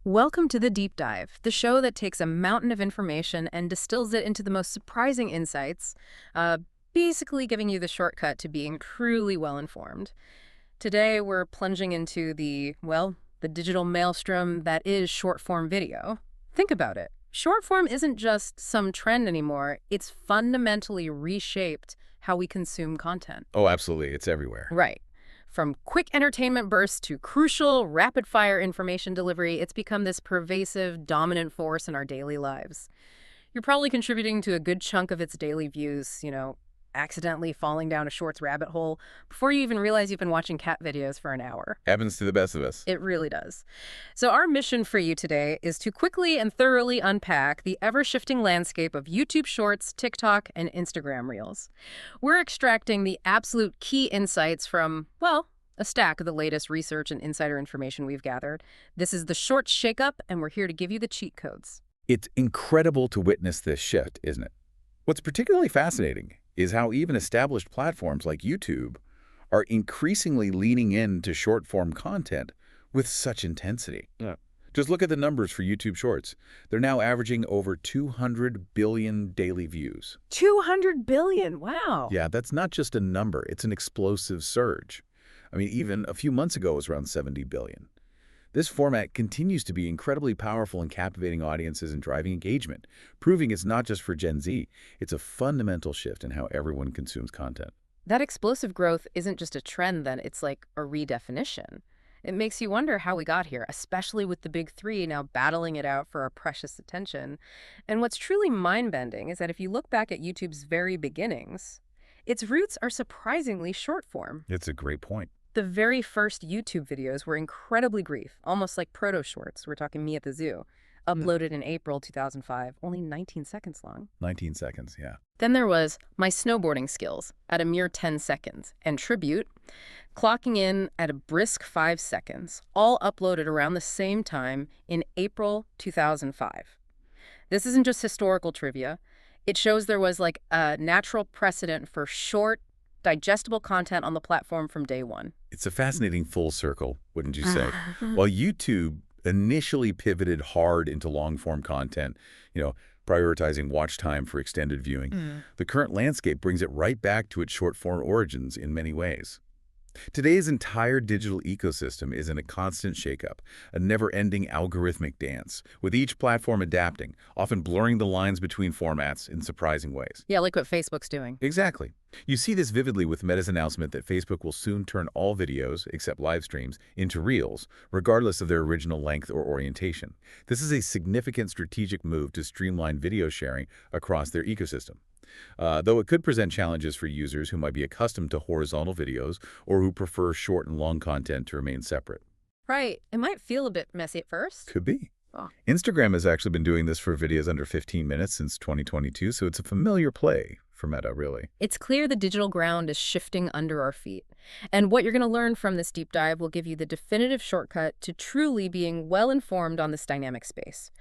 Welcome to The Deep Dive, the show that takes a mountain of information and distills it into the most surprising insights, uh, basically giving you the shortcut to being truly well-informed. Today, we're plunging into the digital maelstrom that is short-form video. Think about it. Short-form isn't just some trend anymore. It's fundamentally reshaped how we consume content. Oh, absolutely. It's everywhere. Right. From quick entertainment bursts to crucial, rapid-fire information delivery, it's become this pervasive, dominant force in our daily lives. You're probably contributing to a good chunk of its daily views, accidentally falling down a shorts rabbit hole before you even realize you've been watching cat videos for an hour. Happens to the best of us. It really does. So our mission for you today is to quickly and thoroughly unpack the ever-shifting landscape of YouTube Shorts, TikTok, and Instagram Reels. We're extracting the absolute key insights from, a stack of the latest research and insider information we've gathered. This is the Shorts Shakeup, and we're here to give you the cheat codes. It's incredible to witness this shift, isn't it? What's particularly fascinating is how even established platforms like YouTube are increasingly leaning into short-form content with such intensity. Yeah. Just look at the numbers for YouTube Shorts. They're now averaging over 200 billion daily views. 200 billion, wow. Yeah, that's not just a number. It's an explosive surge. I mean, even a few months ago it was around 70 billion. This format continues to be incredibly powerful in captivating audiences and driving engagement, proving it's not just for Gen Z. It's a fundamental shift in how everyone consumes content. That explosive growth isn't just a trend, then. It's like a redefinition. It makes you wonder how we got here, especially with the big three now battling it out for our precious attention. And what's truly mind-bending is that if you look back at YouTube's very beginnings, its roots are surprisingly short form. It's a great point. The very first YouTube videos were incredibly brief, almost like proto-shorts. We're talking Me at the Zoo. Uploaded in April 2005, only 19 seconds long. 19 seconds, yeah. Then there was My Snowboarding Skills at a mere 10 seconds, and Tribute, clocking in at a brisk 5 seconds, all uploaded around the same time in April 2005. This isn't just historical trivia. It shows there was like a natural precedent for short, digestible content on the platform from day one. It's a fascinating full circle, wouldn't you say? While YouTube initially pivoted hard into long-form content, prioritizing watch time for extended viewing, the current landscape brings it right back to its short-form origins in many ways. Today's entire digital ecosystem is in a constant shakeup, a never-ending algorithmic dance, with each platform adapting, often blurring the lines between formats in surprising ways. Yeah, like what Facebook's doing. Exactly. You see this vividly with Meta's announcement that Facebook will soon turn all videos, except live streams, into Reels, regardless of their original length or orientation. This is a significant strategic move to streamline video sharing across their ecosystem. Though it could present challenges for users who might be accustomed to horizontal videos or who prefer short and long content to remain separate. Right. It might feel a bit messy at first. Could be. Oh. Instagram has actually been doing this for videos under 15 minutes since 2022, so it's a familiar play for Meta, really. It's clear the digital ground is shifting under our feet. And what you're going to learn from this deep dive will give you the definitive shortcut to truly being well-informed on this dynamic space.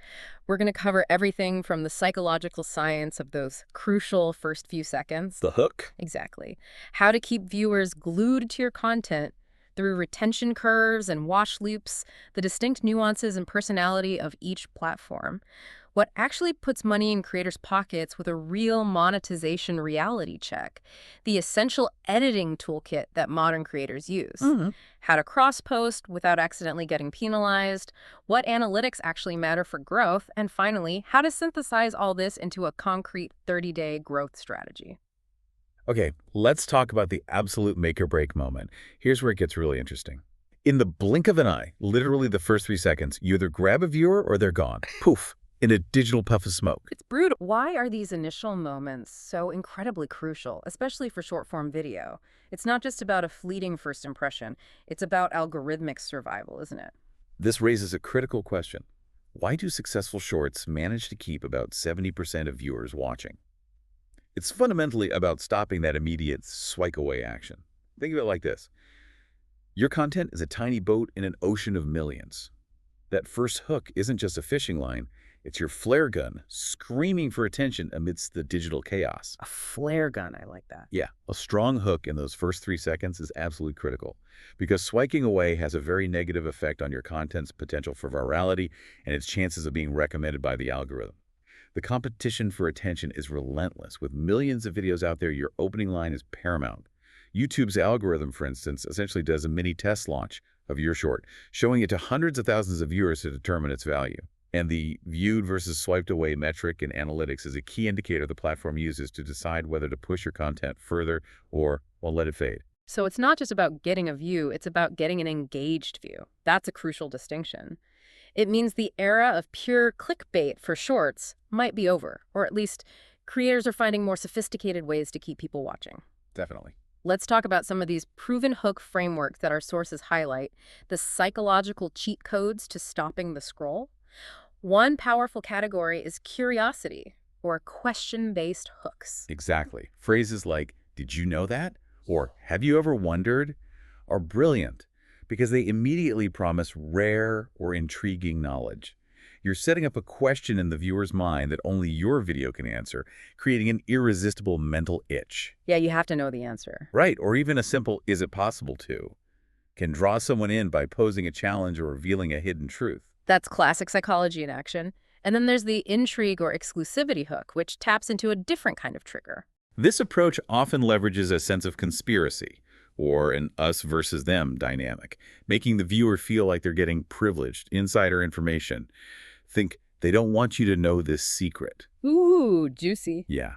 We're going to cover everything from the psychological science of those crucial first few seconds. The hook? Exactly. How to keep viewers glued to your content through retention curves and watch loops, the distinct nuances and personality of each platform. What actually puts money in creators' pockets with a real monetization reality check. The essential editing toolkit that modern creators use. How to cross-post without accidentally getting penalized. What analytics actually matter for growth. And finally, how to synthesize all this into a concrete 30-day growth strategy. Okay, let's talk about the absolute make-or-break moment. Here's where it gets really interesting. In the blink of an eye, literally the first 3 seconds, you either grab a viewer or they're gone. Poof. In a digital puff of smoke. It's brutal. Why are these initial moments so incredibly crucial, especially for short-form video? It's not just about a fleeting first impression. It's about algorithmic survival, isn't it? This raises a critical question. Why do successful shorts manage to keep about 70% of viewers watching? It's fundamentally about stopping that immediate swipe-away action. Think of it like this. Your content is a tiny boat in an ocean of millions. That first hook isn't just a fishing line. It's your flare gun screaming for attention amidst the digital chaos. A flare gun, I like that. Yeah, a strong hook in those first 3 seconds is absolutely critical because swiking away has a very negative effect on your content's potential for virality and its chances of being recommended by the algorithm. The competition for attention is relentless. With millions of videos out there, your opening line is paramount. YouTube's algorithm, for instance, essentially does a mini test launch of your short, showing it to hundreds of thousands of viewers to determine its value. And the viewed versus swiped away metric in analytics is a key indicator the platform uses to decide whether to push your content further or, well, let it fade. So it's not just about getting a view, it's about getting an engaged view. That's a crucial distinction. It means the era of pure clickbait for shorts might be over, or at least creators are finding more sophisticated ways to keep people watching. Definitely. Let's talk about some of these proven hook frameworks that our sources highlight, the psychological cheat codes to stopping the scroll. One powerful category is curiosity, or question-based hooks. Exactly. Phrases like, "Did you know that?" or "Have you ever wondered?" are brilliant because they immediately promise rare or intriguing knowledge. You're setting up a question in the viewer's mind that only your video can answer, creating an irresistible mental itch. Yeah, you have to know the answer. Right, or even a simple "is it possible to" can draw someone in by posing a challenge or revealing a hidden truth. That's classic psychology in action. And then there's the intrigue or exclusivity hook, which taps into a different kind of trigger. This approach often leverages a sense of conspiracy, or an us versus them dynamic, making the viewer feel like they're getting privileged, insider information. Think they don't want you to know this secret. Ooh, juicy. Yeah.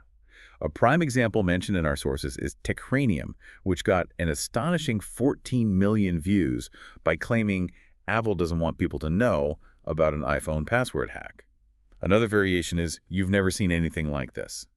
A prime example mentioned in our sources is Techranium, which got an astonishing 14 million views by claiming Apple doesn't want people to know about an iPhone password hack. Another variation is "You've never seen anything like this,"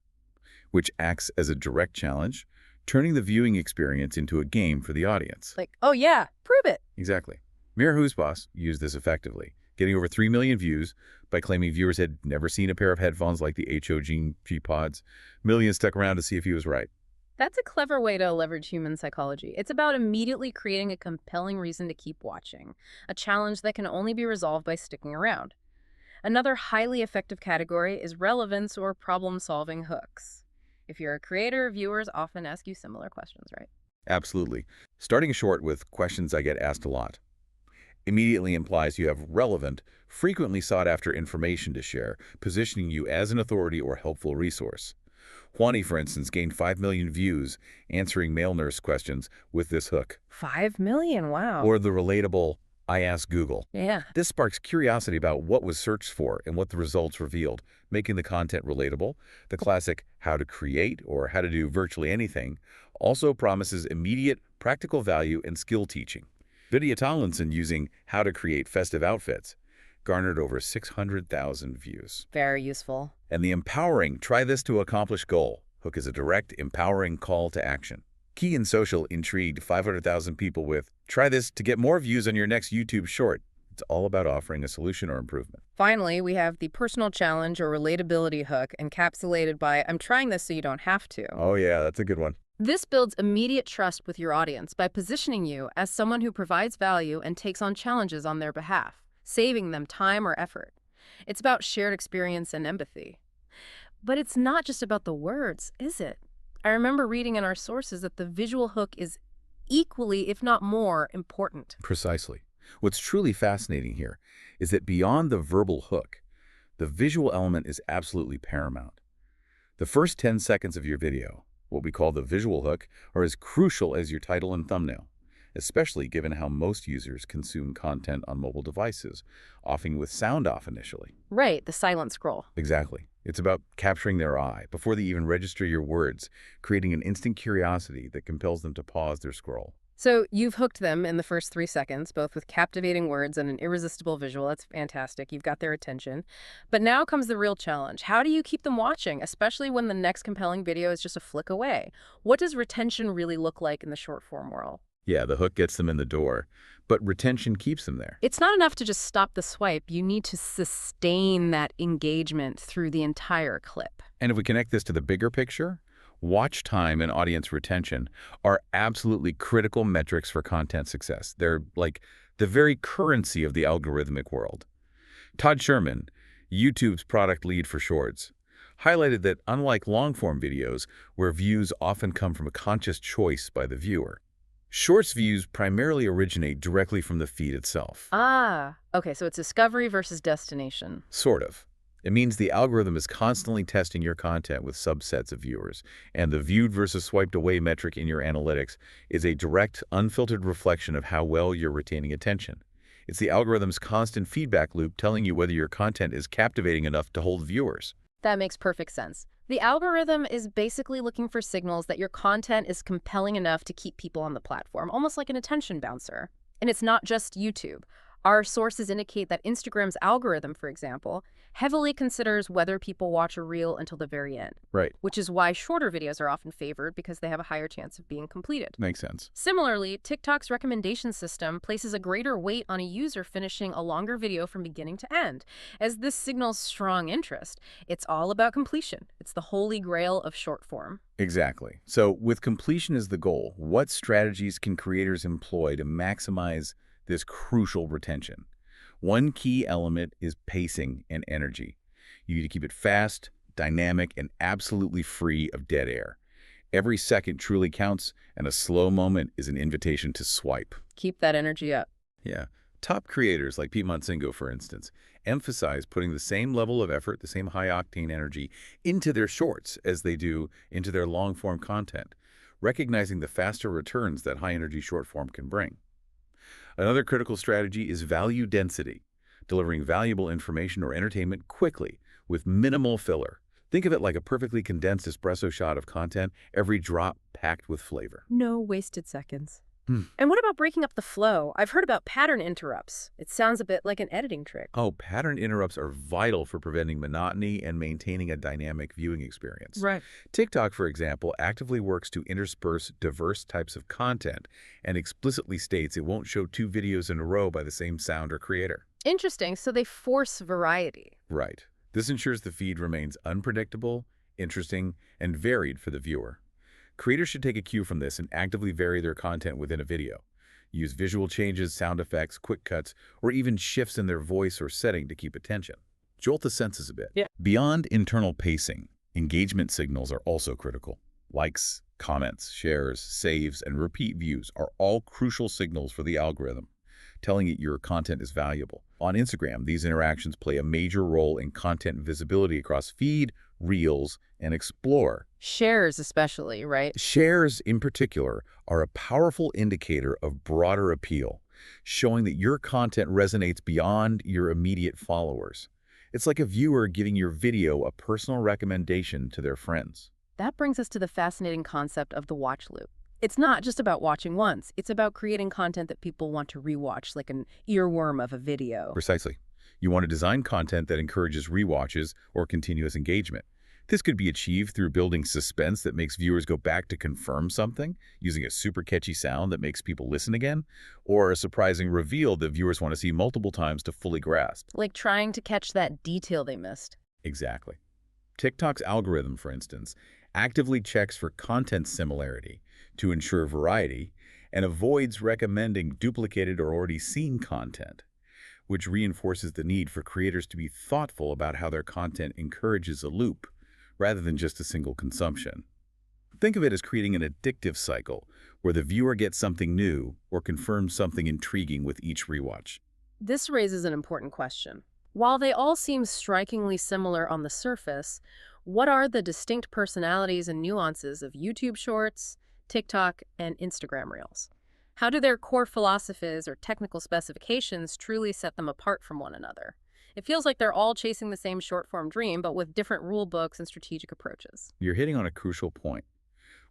which acts as a direct challenge, turning the viewing experience into a game for the audience. Like, oh yeah, prove it. Exactly. Mir Husbas used this effectively, getting over 3 million views by claiming viewers had never seen a pair of headphones like the HOG Pods. Millions stuck around to see if he was right. That's a clever way to leverage human psychology. It's about immediately creating a compelling reason to keep watching, a challenge that can only be resolved by sticking around. Another highly effective category is relevance or problem-solving hooks. If you're a creator, viewers often ask you similar questions, right? Absolutely. Starting short with "questions I get asked a lot" immediately implies you have relevant, frequently sought-after information to share, positioning you as an authority or helpful resource. Juani, for instance, gained 5 million views answering male nurse questions with this hook. 5 million, wow. Or the relatable "I asked Google." Yeah. This sparks curiosity about what was searched for and what the results revealed, making the content relatable. The classic "how to create" or "how to do virtually anything" also promises immediate practical value and skill teaching. Vidya Tomlinson using "how to create festive outfits" garnered over 600,000 views. Very useful. And the empowering "try this to accomplish" goal hook is a direct, empowering call to action. Key in Social intrigued 500,000 people with "try this to get more views on your next YouTube short." It's all about offering a solution or improvement. Finally, we have the personal challenge or relatability hook encapsulated by "I'm trying this so you don't have to." Oh yeah, that's a good one. This builds immediate trust with your audience by positioning you as someone who provides value and takes on challenges on their behalf, saving them time or effort. It's about shared experience and empathy. But it's not just about the words, is it? I remember reading in our sources that the visual hook is equally, if not more, important. Precisely. What's truly fascinating here is that beyond the verbal hook, the visual element is absolutely paramount. The first 10 seconds of your video, what we call the visual hook, are as crucial as your title and thumbnail, especially given how most users consume content on mobile devices, often with sound off initially. Right, the silent scroll. Exactly. It's about capturing their eye before they even register your words, creating an instant curiosity that compels them to pause their scroll. So you've hooked them in the first 3 seconds, both with captivating words and an irresistible visual. That's fantastic. You've got their attention. But now comes the real challenge. How do you keep them watching, especially when the next compelling video is just a flick away? What does retention really look like in the short-form world? Yeah, the hook gets them in the door, but retention keeps them there. It's not enough to just stop the swipe. You need to sustain that engagement through the entire clip. And if we connect this to the bigger picture, watch time and audience retention are absolutely critical metrics for content success. They're like the very currency of the algorithmic world. Todd Sherman YouTube's product lead for Shorts, highlighted that unlike long-form videos, where views often come from a conscious choice by the viewer, Shorts views primarily originate directly from the feed itself. Ah, okay, so it's discovery versus destination. Sort of. It means the algorithm is constantly testing your content with subsets of viewers, and the viewed versus swiped away metric in your analytics is a direct, unfiltered reflection of how well you're retaining attention. It's the algorithm's constant feedback loop telling you whether your content is captivating enough to hold viewers. That makes perfect sense. The algorithm is basically looking for signals that your content is compelling enough to keep people on the platform, almost like an attention bouncer. And it's not just YouTube. Our sources indicate that Instagram's algorithm, for example, heavily considers whether people watch a reel until the very end, Right. which is why shorter videos are often favored because they have a higher chance of being completed. Makes sense. Similarly, TikTok's recommendation system places a greater weight on a user finishing a longer video from beginning to end, as this signals strong interest. It's all about completion. It's the holy grail of short form. Exactly. So with completion as the goal, what strategies can creators employ to maximize this crucial retention? One key element is pacing and energy. You need to keep it fast, dynamic, and absolutely free of dead air. Every second truly counts, and a slow moment is an invitation to swipe. Keep that energy up. Yeah. Top creators like Pete Monsingo, for instance, emphasize putting the same level of effort, the same high-octane energy into their shorts as they do into their long-form content, recognizing the faster returns that high-energy short-form can bring. Another critical strategy is value density, delivering valuable information or entertainment quickly with minimal filler. Think of it like a perfectly condensed espresso shot of content, every drop packed with flavor. No wasted seconds. And what about breaking up the flow? I've heard about pattern interrupts. It sounds a bit like an editing trick. Oh, pattern interrupts are vital for preventing monotony and maintaining a dynamic viewing experience. Right. TikTok, for example, actively works to intersperse diverse types of content and explicitly states it won't show two videos in a row by the same sound or creator. Interesting. So they force variety. Right. This ensures the feed remains unpredictable, interesting, and varied for the viewer. Creators should take a cue from this and actively vary their content within a video. Use visual changes, sound effects, quick cuts, or even shifts in their voice or setting to keep attention. Jolt the senses a bit. Yeah. Beyond internal pacing, engagement signals are also critical. Likes, comments, shares, saves, and repeat views are all crucial signals for the algorithm, telling it your content is valuable. On Instagram, these interactions play a major role in content visibility across feed, reels, and explore. Shares especially, right? Shares, in particular, are a powerful indicator of broader appeal, showing that your content resonates beyond your immediate followers. It's like a viewer giving your video a personal recommendation to their friends. That brings us to the fascinating concept of the watch loop. It's not just about watching once. It's about creating content that people want to rewatch, like an earworm of a video. Precisely. You want to design content that encourages rewatches or continuous engagement. This could be achieved through building suspense that makes viewers go back to confirm something, using a super catchy sound that makes people listen again, or a surprising reveal that viewers want to see multiple times to fully grasp. Like trying to catch that detail they missed. Exactly. TikTok's algorithm, for instance, actively checks for content similarity to ensure variety and avoids recommending duplicated or already seen content, which reinforces the need for creators to be thoughtful about how their content encourages a loop, rather than just a single consumption. Think of it as creating an addictive cycle, where the viewer gets something new or confirms something intriguing with each rewatch. This raises an important question. While they all seem strikingly similar on the surface, what are the distinct personalities and nuances of YouTube Shorts, TikTok, and Instagram Reels? How do their core philosophies or technical specifications truly set them apart from one another? It feels like they're all chasing the same short-form dream, but with different rule books and strategic approaches. You're hitting on a crucial point.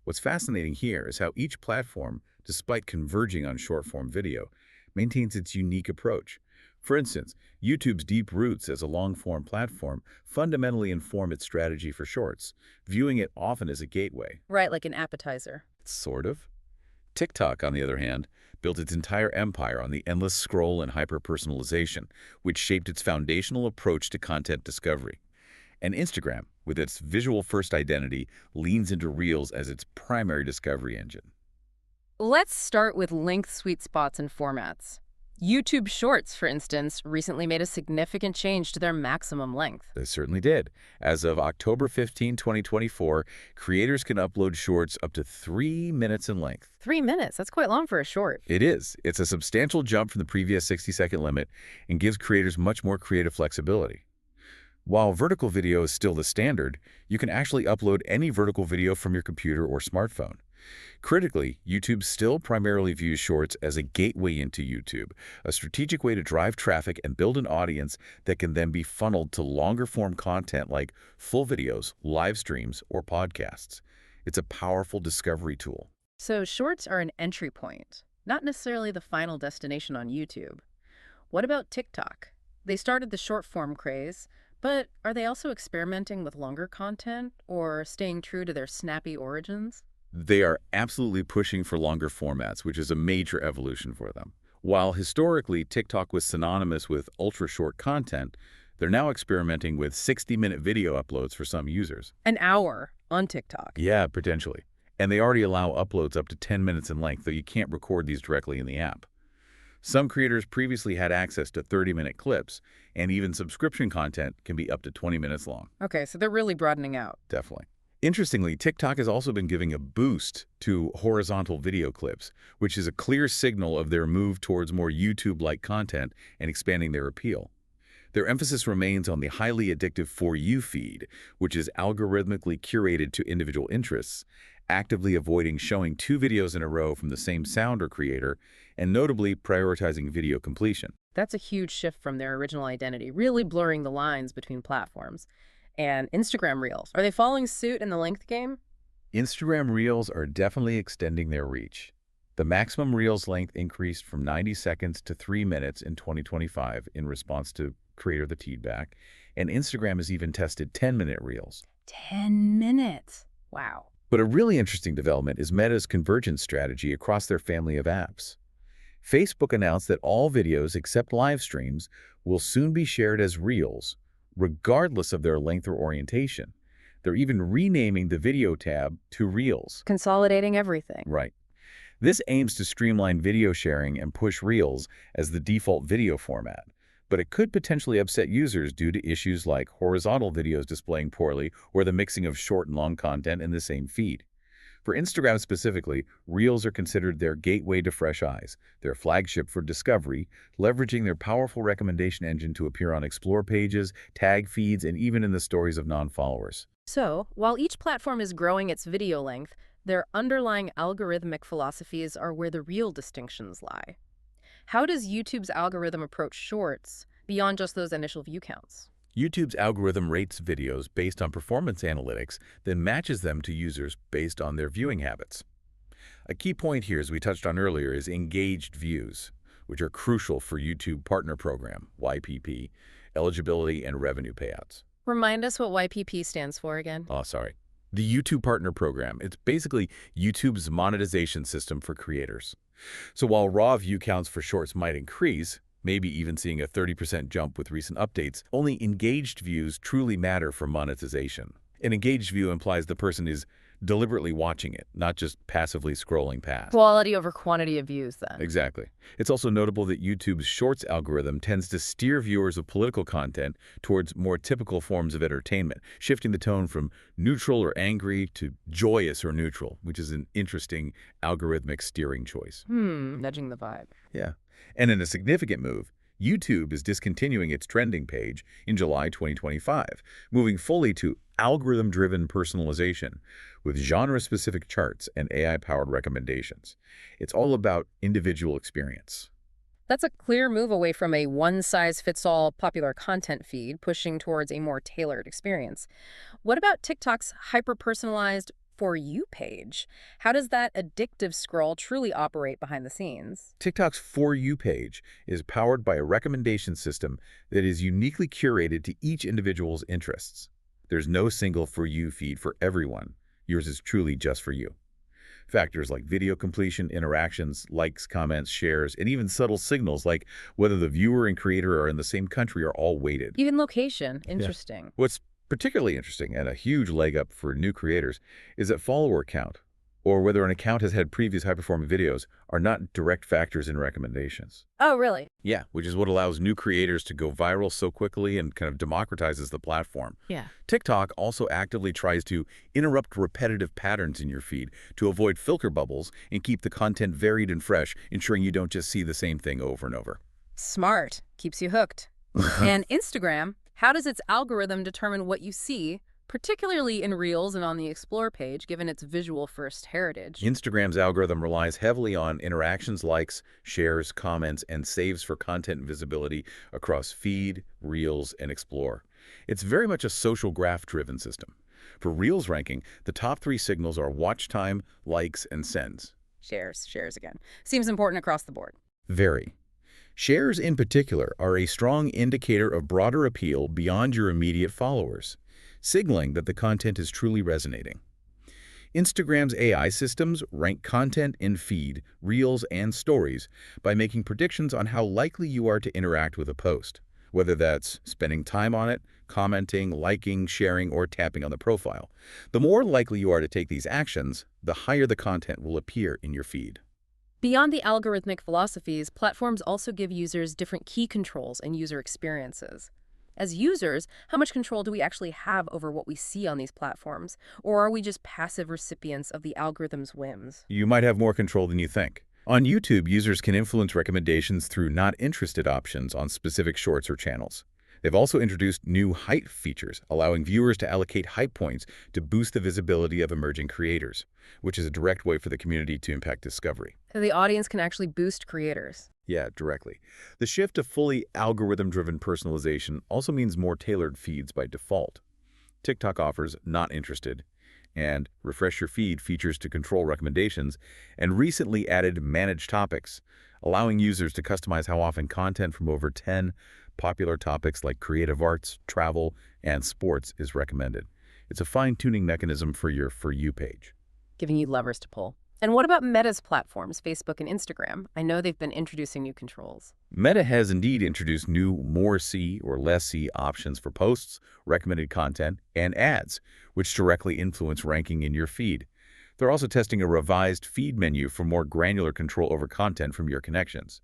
What's fascinating here is how each platform, despite converging on short-form video, maintains its unique approach. For instance, YouTube's deep roots as a long-form platform fundamentally inform its strategy for shorts, viewing it often as a gateway. Right, like an appetizer. Sort of. TikTok, on the other hand, built its entire empire on the endless scroll and hyper-personalization, which shaped its foundational approach to content discovery. And Instagram, with its visual-first identity, leans into Reels as its primary discovery engine. Let's start with length sweet spots and formats. YouTube Shorts, for instance, recently made a significant change to their maximum length. They certainly did. As of October 15, 2024, creators can upload shorts up to 3 minutes in length. 3 minutes, that's quite long for a short. It is. It's a substantial jump from the previous 60-second limit and gives creators much more creative flexibility. While vertical video is still the standard, you can actually upload any vertical video from your computer or smartphone. Critically, YouTube still primarily views Shorts as a gateway into YouTube, a strategic way to drive traffic and build an audience that can then be funneled to longer-form content like full videos, live streams, or podcasts. It's a powerful discovery tool. So Shorts are an entry point, not necessarily the final destination on YouTube. What about TikTok? They started the short-form craze, but are they also experimenting with longer content or staying true to their snappy origins? They are absolutely pushing for longer formats, which is a major evolution for them. While historically TikTok was synonymous with ultra-short content, they're now experimenting with 60-minute video uploads for some users. An hour on TikTok. Yeah, potentially. And they already allow uploads up to 10 minutes in length, though you can't record these directly in the app. Some creators previously had access to 30-minute clips, and even subscription content can be up to 20 minutes long. Okay, so they're really broadening out. Definitely. Interestingly, TikTok has also been giving a boost to horizontal video clips, which is a clear signal of their move towards more YouTube-like content and expanding their appeal. Their emphasis remains on the highly addictive For You feed, which is algorithmically curated to individual interests, actively avoiding showing 2 videos in a row from the same sound or creator, and notably prioritizing video completion. That's a huge shift from their original identity, really blurring the lines between platforms. And Instagram Reels, are they following suit in the length game? Instagram Reels are definitely extending their reach. The maximum Reels length increased from 90 seconds to 3 minutes in 2025 in response to creator the feedback, and Instagram has even tested 10-minute Reels. 10 minutes. Wow. But a really interesting development is Meta's convergence strategy across their family of apps. Facebook announced that all videos except live streams will soon be shared as Reels, regardless of their length or orientation. They're even renaming the video tab to Reels. Consolidating everything. Right. This aims to streamline video sharing and push Reels as the default video format, but it could potentially upset users due to issues like horizontal videos displaying poorly or the mixing of short and long content in the same feed. For Instagram specifically, Reels are considered their gateway to fresh eyes, their flagship for discovery, leveraging their powerful recommendation engine to appear on Explore pages, tag feeds, and even in the stories of non-followers. So, while each platform is growing its video length, their underlying algorithmic philosophies are where the real distinctions lie. How does YouTube's algorithm approach Shorts beyond just those initial view counts? YouTube's algorithm rates videos based on performance analytics, then matches them to users based on their viewing habits. A key point here, as we touched on earlier, is engaged views, which are crucial for YouTube Partner Program, YPP, eligibility and revenue payouts. Remind us what YPP stands for again. Oh, sorry. The YouTube Partner Program. It's basically YouTube's monetization system for creators. So while raw view counts for Shorts might increase, maybe even seeing a 30% jump with recent updates, only engaged views truly matter for monetization. An engaged view implies the person is deliberately watching it, not just passively scrolling past. Quality over quantity of views, then. Exactly. It's also notable that YouTube's Shorts algorithm tends to steer viewers of political content towards more typical forms of entertainment, shifting the tone from neutral or angry to joyous or neutral, which is an interesting algorithmic steering choice. Nudging the vibe. Yeah. And in a significant move, YouTube is discontinuing its trending page in July 2025, moving fully to algorithm-driven personalization with genre-specific charts and AI-powered recommendations. It's all about individual experience. That's a clear move away from a one-size-fits-all popular content feed, pushing towards a more tailored experience. What about TikTok's hyper-personalized For You page? How does that addictive scroll truly operate behind the scenes? TikTok's For You page is powered by a recommendation system that is uniquely curated to each individual's interests. There's no single For You feed for everyone. Yours is truly just for you. Factors like video completion, interactions, likes, comments, shares, and even subtle signals like whether the viewer and creator are in the same country are all weighted. Even location. Interesting. What's particularly interesting and a huge leg up for new creators is that follower count, or whether an account has had previous high-performing videos are not direct factors in recommendations. Oh, really? Yeah, which is what allows new creators to go viral so quickly and kind of democratizes the platform. Yeah. TikTok also actively tries to interrupt repetitive patterns in your feed to avoid filter bubbles and keep the content varied and fresh, ensuring you don't just see the same thing over and over. Smart. Keeps you hooked. And Instagram, how does its algorithm determine what you see, particularly in Reels and on the Explore page, given its visual-first heritage? Instagram's algorithm relies heavily on interactions, likes, shares, comments, and saves for content visibility across Feed, Reels, and Explore. It's very much a social graph-driven system. For Reels ranking, the top 3 signals are watch time, likes, and sends. Shares again. Seems important across the board. Very. Shares in particular are a strong indicator of broader appeal beyond your immediate followers, signaling that the content is truly resonating. Instagram's AI systems rank content in Feed, Reels, and Stories by making predictions on how likely you are to interact with a post, whether that's spending time on it, commenting, liking, sharing, or tapping on the profile. The more likely you are to take these actions, the higher the content will appear in your feed. Beyond the algorithmic philosophies, platforms also give users different key controls and user experiences. As users, how much control do we actually have over what we see on these platforms? Or are we just passive recipients of the algorithm's whims? You might have more control than you think. On YouTube, users can influence recommendations through not interested options on specific shorts or channels. They've also introduced new height features, allowing viewers to allocate height points to boost the visibility of emerging creators, which is a direct way for the community to impact discovery. The audience can actually boost creators. Yeah, directly. The shift to fully algorithm-driven personalization also means more tailored feeds by default. TikTok offers not interested and refresh your feed features to control recommendations, and recently added manage topics, allowing users to customize how often content from over 10 popular topics like creative arts, travel, and sports is recommended. It's a fine-tuning mechanism for your For You page. Giving you levers to pull. And what about Meta's platforms, Facebook and Instagram? I know they've been introducing new controls. Meta has indeed introduced new more see or less see options for posts, recommended content, and ads, which directly influence ranking in your feed. They're also testing a revised feed menu for more granular control over content from your connections.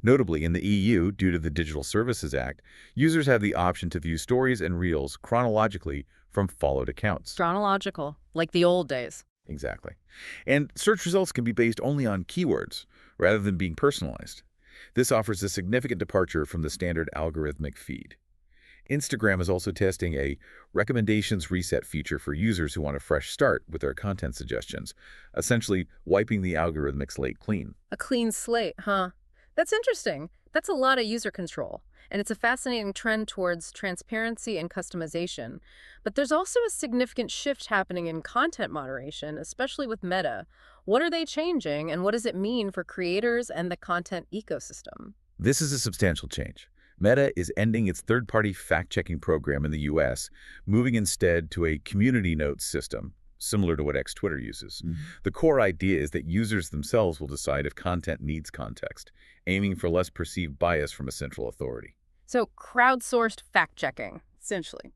Notably, in the EU, due to the Digital Services Act, users have the option to view stories and reels chronologically from followed accounts. Chronological, like the old days. Exactly. And search results can be based only on keywords, rather than being personalized. This offers a significant departure from the standard algorithmic feed. Instagram is also testing a recommendations reset feature for users who want a fresh start with their content suggestions, essentially wiping the algorithmic slate clean. A clean slate, huh? That's interesting. That's a lot of user control. And it's a fascinating trend towards transparency and customization. But there's also a significant shift happening in content moderation, especially with Meta. What are they changing, and what does it mean for creators and the content ecosystem? This is a substantial change. Meta is ending its third-party fact-checking program in the U.S., moving instead to a community notes system, similar to what Twitter uses. The core idea is that users themselves will decide if content needs context, aiming for less perceived bias from a central authority. So, crowdsourced fact-checking, essentially.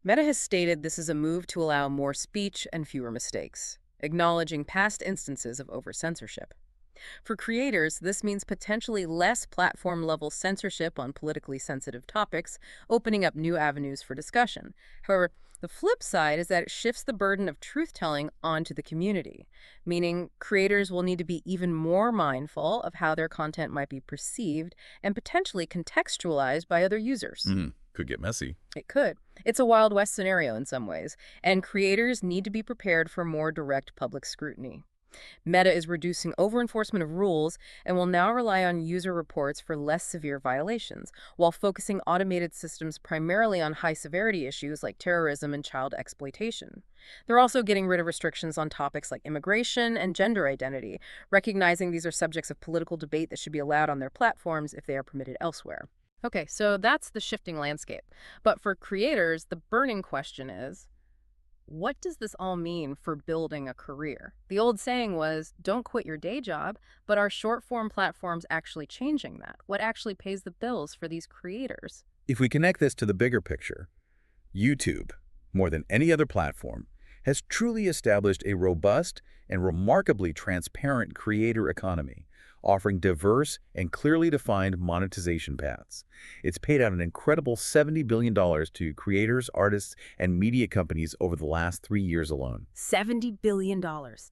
Meta has stated this is a move to allow more speech and fewer mistakes, acknowledging past instances of over-censorship. For creators, this means potentially less platform-level censorship on politically sensitive topics, opening up new avenues for discussion. However, the flip side is that it shifts the burden of truth-telling onto the community, meaning creators will need to be even more mindful of how their content might be perceived and potentially contextualized by other users. Could get messy. It could. It's a Wild West scenario in some ways, and creators need to be prepared for more direct public scrutiny. Meta is reducing over-enforcement of rules and will now rely on user reports for less severe violations, while focusing automated systems primarily on high-severity issues like terrorism and child exploitation. They're also getting rid of restrictions on topics like immigration and gender identity, recognizing these are subjects of political debate that should be allowed on their platforms if they are permitted elsewhere. Okay, so that's the shifting landscape. But for creators, the burning question is, what does this all mean for building a career? The old saying was, don't quit your day job, but are short-form platforms actually changing that? What actually pays the bills for these creators? If we connect this to the bigger picture, YouTube, more than any other platform, has truly established a robust and remarkably transparent creator economy, offering diverse and clearly defined monetization paths. It's paid out an incredible $70 billion to creators, artists, and media companies over the last 3 years alone. $70 billion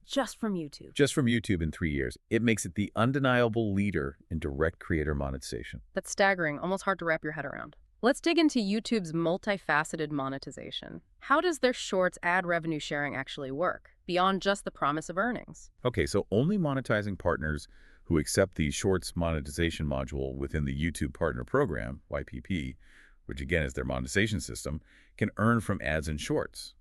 just from YouTube. Just from YouTube in 3 years. It makes it the undeniable leader in direct creator monetization. That's staggering, almost hard to wrap your head around. Let's dig into YouTube's multifaceted monetization. How does their Shorts ad revenue sharing actually work, beyond just the promise of earnings? Okay, so only monetizing partners who accept the Shorts monetization module within the YouTube Partner Program, YPP, which again is their monetization system, can earn from ads in Shorts.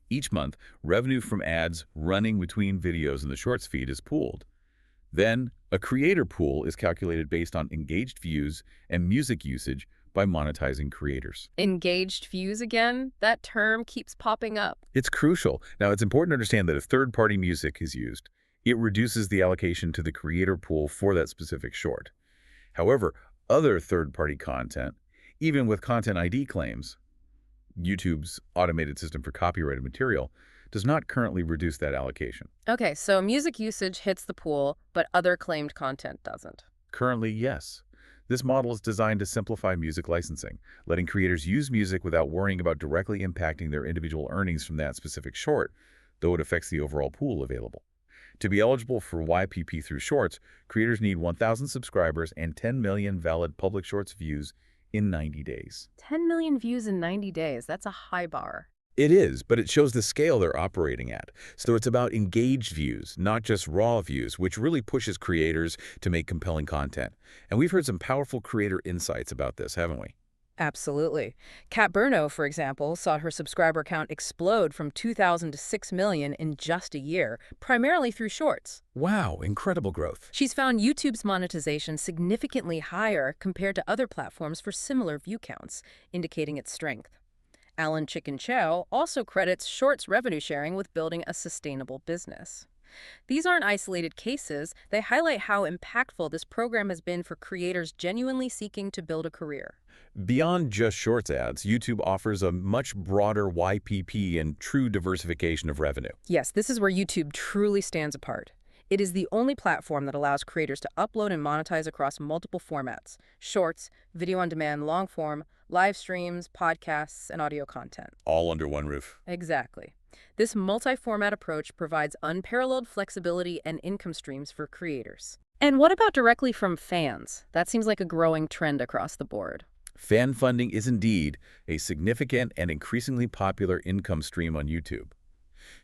Each month, revenue from ads running between videos in the Shorts feed is pooled. Then, a creator pool is calculated based on engaged views and music usage by monetizing creators. Engaged views again? That term keeps popping up. It's crucial. Now, it's important to understand that if third-party music is used, it reduces the allocation to the creator pool for that specific short. However, other third-party content, even with Content ID claims, YouTube's automated system for copyrighted material, does not currently reduce that allocation. Okay, so music usage hits the pool, but other claimed content doesn't. Currently, yes. This model is designed to simplify music licensing, letting creators use music without worrying about directly impacting their individual earnings from that specific short, though it affects the overall pool available. To be eligible for YPP through Shorts, creators need 1,000 subscribers and 10 million valid public Shorts views in 90 days. 10 million views in 90 days. That's a high bar. It is, but it shows the scale they're operating at. So it's about engaged views, not just raw views, which really pushes creators to make compelling content. And we've heard some powerful creator insights about this, haven't we? Absolutely. Kat Burno, for example, saw her subscriber count explode from 2,000 to 6 million in just a year, primarily through Shorts. Wow, incredible growth. She's found YouTube's monetization significantly higher compared to other platforms for similar view counts, indicating its strength. Alan Chicken Chow also credits Shorts revenue sharing with building a sustainable business. These aren't isolated cases. They highlight how impactful this program has been for creators genuinely seeking to build a career. Beyond just Shorts ads, YouTube offers a much broader YPP and true diversification of revenue. Yes, this is where YouTube truly stands apart. It is the only platform that allows creators to upload and monetize across multiple formats: Shorts, video on demand, long form, live streams, podcasts, and audio content. All under one roof. Exactly. This multi-format approach provides unparalleled flexibility and income streams for creators. And what about directly from fans? That seems like a growing trend across the board. Fan funding is indeed a significant and increasingly popular income stream on YouTube.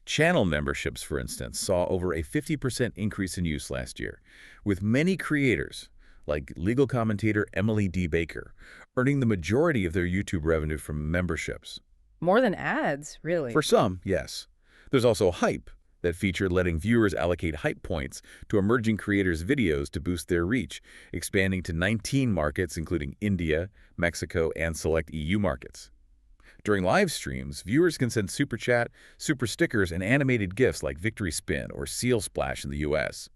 Channel memberships, for instance, saw over a 50% increase in use last year, with many creators, like legal commentator Emily D. Baker, earning the majority of their YouTube revenue from memberships. More than ads, really. For some, yes. There's also Hype, that feature letting viewers allocate hype points to emerging creators' videos to boost their reach, expanding to 19 markets including India, Mexico, and select EU markets. During live streams, viewers can send Super Chat, Super Stickers, and animated GIFs like Victory Spin or Seal Splash in the US.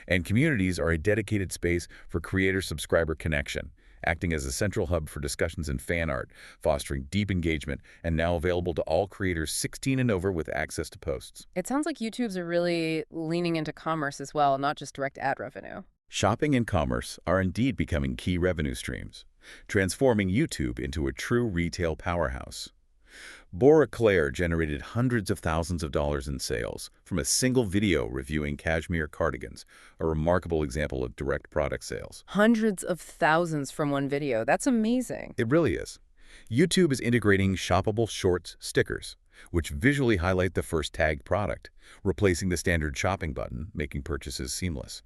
And communities are a dedicated space for creator-subscriber connection, acting as a central hub for discussions and fan art, fostering deep engagement, and now available to all creators 16 and over with access to posts. It sounds like YouTube's are really leaning into commerce as well, not just direct ad revenue. Shopping and commerce are indeed becoming key revenue streams, transforming YouTube into a true retail powerhouse. Bora Claire generated hundreds of thousands of dollars in sales from a single video reviewing cashmere cardigans, a remarkable example of direct product sales. Hundreds of thousands from one video. That's amazing. It really is. YouTube is integrating shoppable Shorts stickers, which visually highlight the first tagged product, replacing the standard shopping button, making purchases seamless.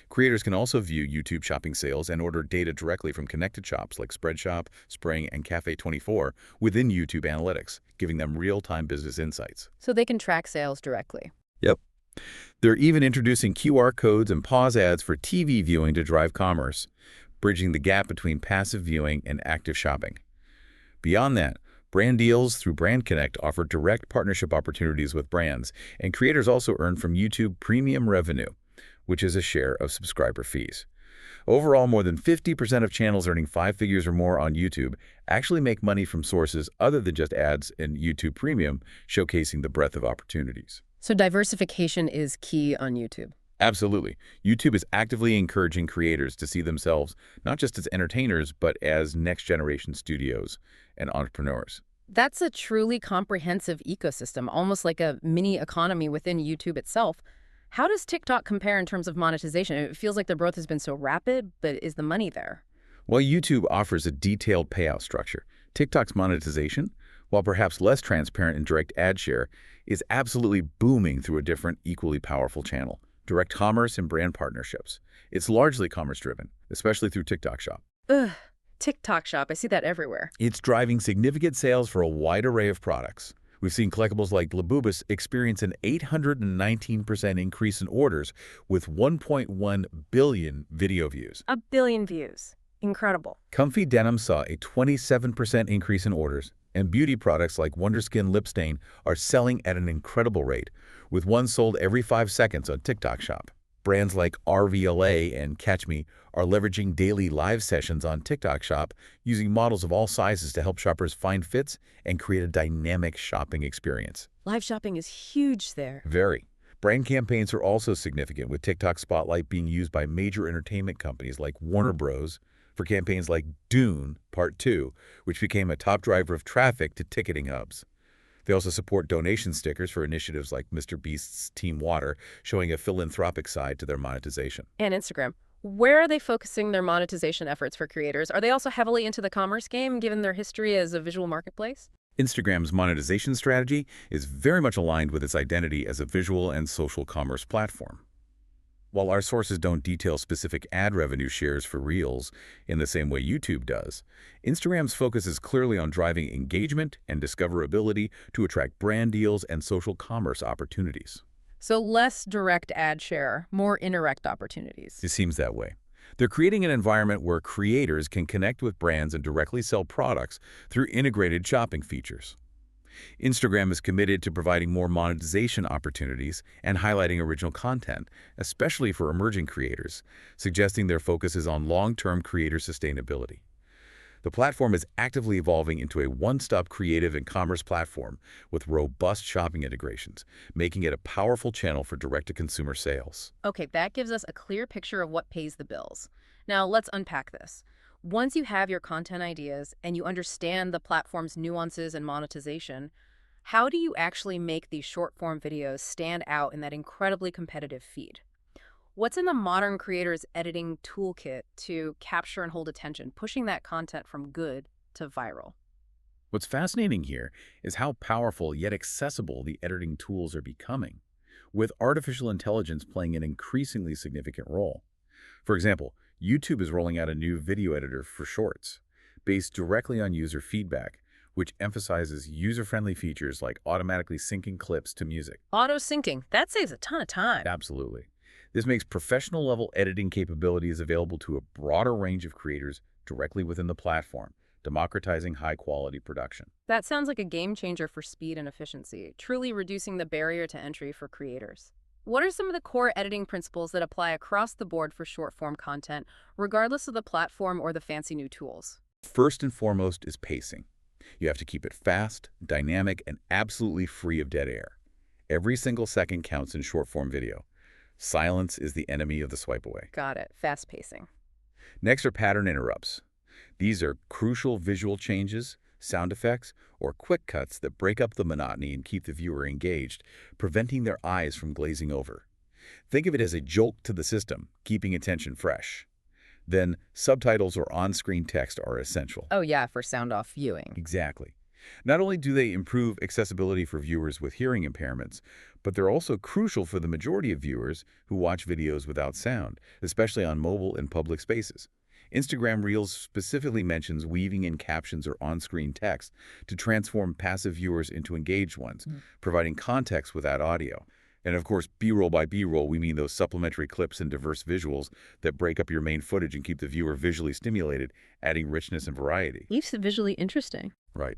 Creators can also view YouTube shopping sales and order data directly from connected shops like Spreadshop, Spring, and Cafe24 within YouTube Analytics, giving them real-time business insights. So they can track sales directly. Yep. They're even introducing QR codes and pause ads for TV viewing to drive commerce, bridging the gap between passive viewing and active shopping. Beyond that, brand deals through Brand Connect offer direct partnership opportunities with brands, and creators also earn from YouTube Premium revenue, which is a share of subscriber fees. Overall, more than 50% of channels earning 5 figures or more on YouTube actually make money from sources other than just ads and YouTube Premium, showcasing the breadth of opportunities. So diversification is key on YouTube. Absolutely. YouTube is actively encouraging creators to see themselves not just as entertainers, but as next-generation studios and entrepreneurs. That's a truly comprehensive ecosystem, almost like a mini economy within YouTube itself. How does TikTok compare in terms of monetization? It feels like the growth has been so rapid, but is the money there? While YouTube offers a detailed payout structure, TikTok's monetization, while perhaps less transparent in direct ad share, is absolutely booming through a different, equally powerful channel: direct commerce and brand partnerships. It's largely commerce-driven, especially through TikTok Shop. Ugh, TikTok Shop, I see that everywhere. It's driving significant sales for a wide array of products. We've seen collectibles like Labubus experience an 819% increase in orders with 1.1 billion video views. A billion views. Incredible. Comfy Denim saw a 27% increase in orders, and beauty products like Wonderskin Lip Stain are selling at an incredible rate, with one sold every 5 seconds on TikTok Shop. Brands like RVLA and Catch Me are leveraging daily live sessions on TikTok Shop, using models of all sizes to help shoppers find fits and create a dynamic shopping experience. Live shopping is huge there. Very. Brand campaigns are also significant, with TikTok Spotlight being used by major entertainment companies like Warner Bros. For campaigns like Dune Part 2, which became a top driver of traffic to ticketing hubs. They also support donation stickers for initiatives like Mr. Beast's Team Water, showing a philanthropic side to their monetization. And Instagram. Where are they focusing their monetization efforts for creators? Are they also heavily into the commerce game, given their history as a visual marketplace? Instagram's monetization strategy is very much aligned with its identity as a visual and social commerce platform. While our sources don't detail specific ad revenue shares for Reels in the same way YouTube does, Instagram's focus is clearly on driving engagement and discoverability to attract brand deals and social commerce opportunities. So less direct ad share, more indirect opportunities. It seems that way. They're creating an environment where creators can connect with brands and directly sell products through integrated shopping features. Instagram is committed to providing more monetization opportunities and highlighting original content, especially for emerging creators, suggesting their focus is on long-term creator sustainability. The platform is actively evolving into a one-stop creative and commerce platform with robust shopping integrations, making it a powerful channel for direct-to-consumer sales. Okay, that gives us a clear picture of what pays the bills. Now let's unpack this. Once you have your content ideas and you understand the platform's nuances and monetization, how do you actually make these short-form videos stand out in that incredibly competitive feed? What's in the modern creator's editing toolkit to capture and hold attention, pushing that content from good to viral? What's fascinating here is how powerful yet accessible the editing tools are becoming, with artificial intelligence playing an increasingly significant role. For example, YouTube is rolling out a new video editor for Shorts, based directly on user feedback, which emphasizes user-friendly features like automatically syncing clips to music. Auto-syncing, that saves a ton of time. Absolutely. This makes professional-level editing capabilities available to a broader range of creators directly within the platform, democratizing high-quality production. That sounds like a game changer for speed and efficiency, truly reducing the barrier to entry for creators. What are some of the core editing principles that apply across the board for short-form content, regardless of the platform or the fancy new tools? First and foremost is pacing. You have to keep it fast, dynamic, and absolutely free of dead air. Every single second counts in short-form video. Silence is the enemy of the swipe away. Got it. Fast pacing. Next are pattern interrupts. These are crucial visual changes, sound effects, or quick cuts that break up the monotony and keep the viewer engaged, preventing their eyes from glazing over. Think of it as a jolt to the system, keeping attention fresh. Then, subtitles or on-screen text are essential. Oh yeah, for sound-off viewing. Exactly. Not only do they improve accessibility for viewers with hearing impairments, but they're also crucial for the majority of viewers who watch videos without sound, especially on mobile and public spaces. Instagram Reels specifically mentions weaving in captions or on-screen text to transform passive viewers into engaged ones, providing context without audio. And of course, B-roll by B-roll, we mean those supplementary clips and diverse visuals that break up your main footage and keep the viewer visually stimulated, adding richness and variety. Leaves it visually interesting. Right.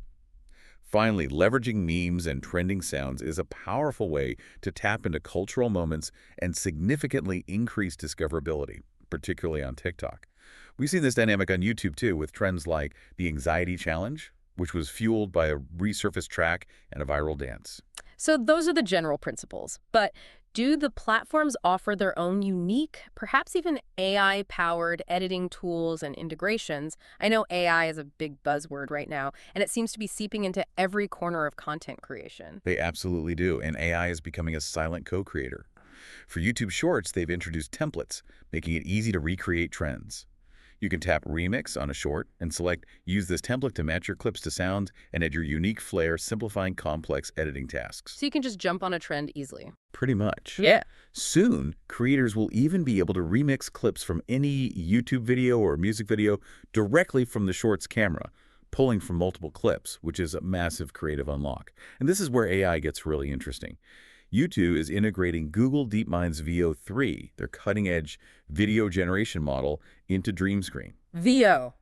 Finally, leveraging memes and trending sounds is a powerful way to tap into cultural moments and significantly increase discoverability. particularly on TikTok. We've seen this dynamic on YouTube too, with trends like the anxiety challenge, which was fueled by a resurfaced track and a viral dance. So those are the general principles. But do the platforms offer their own unique, perhaps even AI-powered editing tools and integrations? I know AI is a big buzzword right now, and it seems to be seeping into every corner of content creation. They absolutely do, and AI is becoming a silent co-creator. For YouTube Shorts, they've introduced templates, making it easy to recreate trends. You can tap Remix on a short and select Use this template to match your clips to sounds and add your unique flair, simplifying complex editing tasks. So you can just jump on a trend easily. Pretty much. Yeah. Soon, creators will even be able to remix clips from any YouTube video or music video directly from the Shorts camera, pulling from multiple clips, which is a massive creative unlock. And this is where AI gets really interesting. YouTube is integrating Google DeepMind's VO3, their cutting-edge video generation model, into DreamScreen. VO.